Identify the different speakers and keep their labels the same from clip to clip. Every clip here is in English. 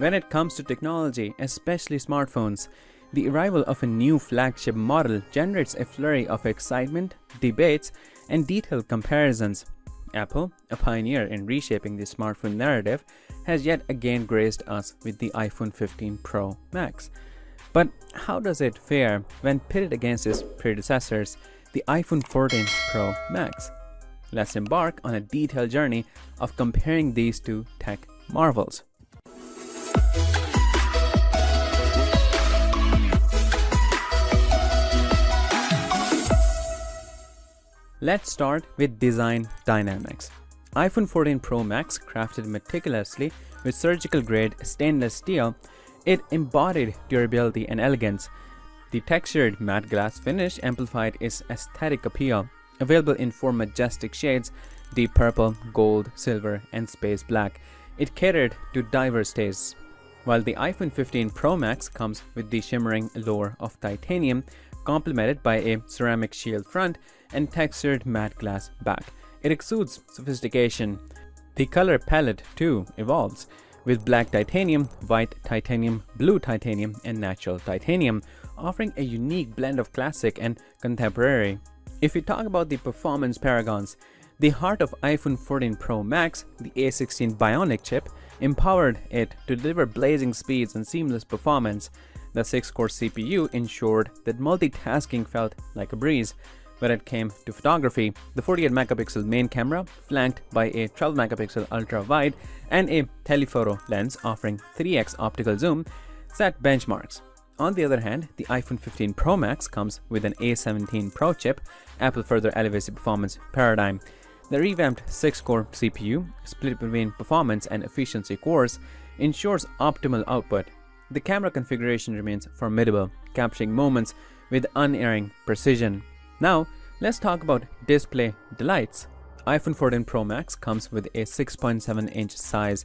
Speaker 1: When it comes to technology, especially smartphones, the arrival of a new flagship model generates a flurry of excitement, debates, and detailed comparisons. Apple, a pioneer in reshaping the smartphone narrative, has yet again graced us with the iPhone 15 Pro Max. But how does it fare when pitted against its predecessors, the iPhone 14 Pro Max? Let's embark on a detailed journey of comparing these two tech marvels. Let's start with design dynamics. iPhone 14 Pro Max, crafted meticulously with surgical-grade stainless steel, it embodied durability and elegance. The textured matte glass finish amplified its aesthetic appeal. Available in four majestic shades: deep purple, gold, silver, and space black, it catered to diverse tastes. While the iPhone 15 Pro Max comes with the shimmering allure of titanium, complemented by a ceramic shield front and textured matte glass back, it exudes sophistication. The color palette too evolves, with black titanium, white titanium, blue titanium, and natural titanium, offering a unique blend of classic and contemporary. If we talk about the performance paragons, the heart of iPhone 14 Pro Max, the A16 Bionic chip, empowered it to deliver blazing speeds and seamless performance. The 6-core CPU ensured that multitasking felt like a breeze. When it came to photography, the 48-megapixel main camera, flanked by a 12-megapixel ultra-wide and a telephoto lens offering 3x optical zoom, set benchmarks. On the other hand, the iPhone 15 Pro Max comes with an A17 Pro chip. Apple further elevates the performance paradigm. The revamped 6-core CPU, split between performance and efficiency cores, ensures optimal output. The camera configuration remains formidable, capturing moments with unerring precision. Now, let's talk about display delights. iPhone 14 Pro Max comes with a 6.7-inch size.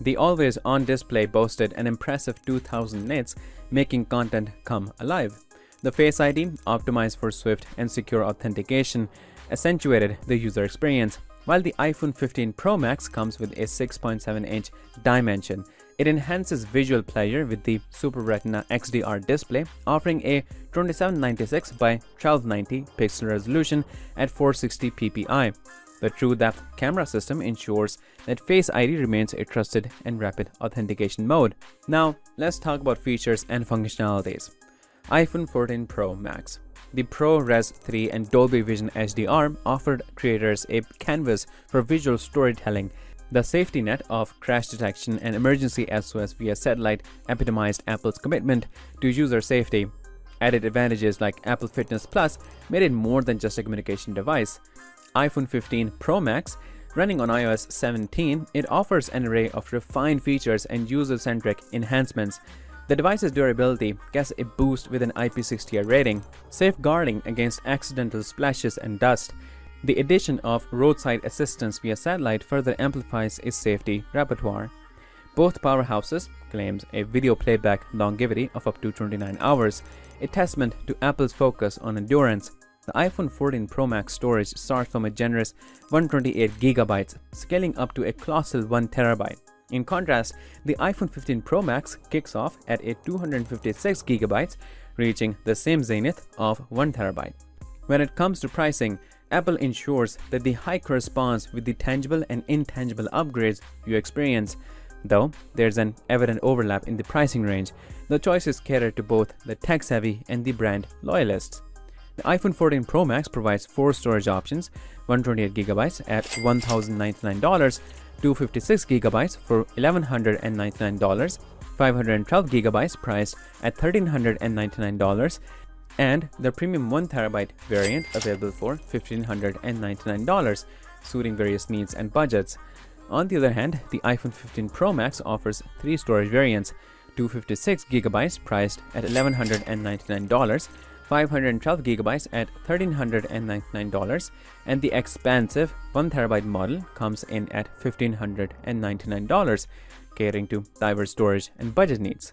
Speaker 1: The always-on display boasted an impressive 2000 nits, making content come alive. The Face ID, optimized for swift and secure authentication, accentuated the user experience. While the iPhone 15 Pro Max comes with a 6.7-inch dimension, it enhances visual pleasure with the Super Retina XDR display, offering a 2796 by 1290 pixel resolution at 460 ppi. The TrueDepth camera system ensures that Face ID remains a trusted and rapid authentication mode. Now, let's talk about features and functionalities. iPhone 14 Pro Max. The ProRes 3 and Dolby Vision HDR offered creators a canvas for visual storytelling. The safety net of crash detection and emergency SOS via satellite epitomized Apple's commitment to user safety. Added advantages like Apple Fitness Plus made it more than just a communication device. iPhone 15 Pro Max, running on iOS 17, it offers an array of refined features and user-centric enhancements. The device's durability gets a boost with an IP68 rating, safeguarding against accidental splashes and dust. The addition of roadside assistance via satellite further amplifies its safety repertoire. Both powerhouses claims a video playback longevity of up to 29 hours, a testament to Apple's focus on endurance. The iPhone 14 Pro Max storage starts from a generous 128GB, scaling up to a colossal 1TB. In contrast, the iPhone 15 Pro Max kicks off at a 256GB, reaching the same zenith of 1TB. When it comes to pricing, Apple ensures that the hike corresponds with the tangible and intangible upgrades you experience. Though there's an evident overlap in the pricing range, the choices cater to both the tech-savvy and the brand loyalists. The iPhone 14 Pro Max provides 4 storage options: 128GB at $1,099, 256GB for $1,199, 512GB priced at $1,399, and the premium 1TB variant available for $1,599, suiting various needs and budgets. On the other hand, the iPhone 15 Pro Max offers 3 storage variants: 256GB priced at $1,199, 512GB at $1,399, and the expansive 1TB model comes in at $1,599, catering to diverse storage and budget needs.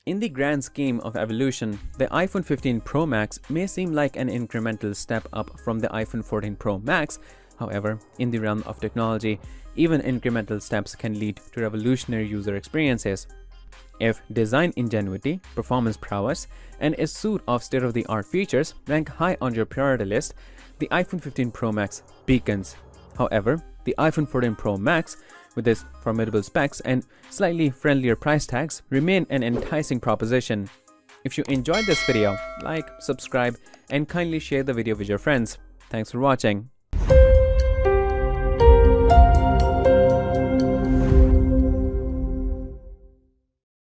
Speaker 1: In the grand scheme of evolution, the iPhone 15 Pro Max may seem like an incremental step up from the iPhone 14 Pro Max. However, in the realm of technology, Even incremental steps can lead to revolutionary user experiences. If design ingenuity, performance prowess, and a suite of state-of-the-art features rank high on your priority list, the iPhone 15 Pro Max beacons. However, the iPhone 14 Pro Max, with its formidable specs and slightly friendlier price tags, remain an enticing proposition. If you enjoyed this video, like, subscribe, and kindly share the video with your friends. Thanks for watching.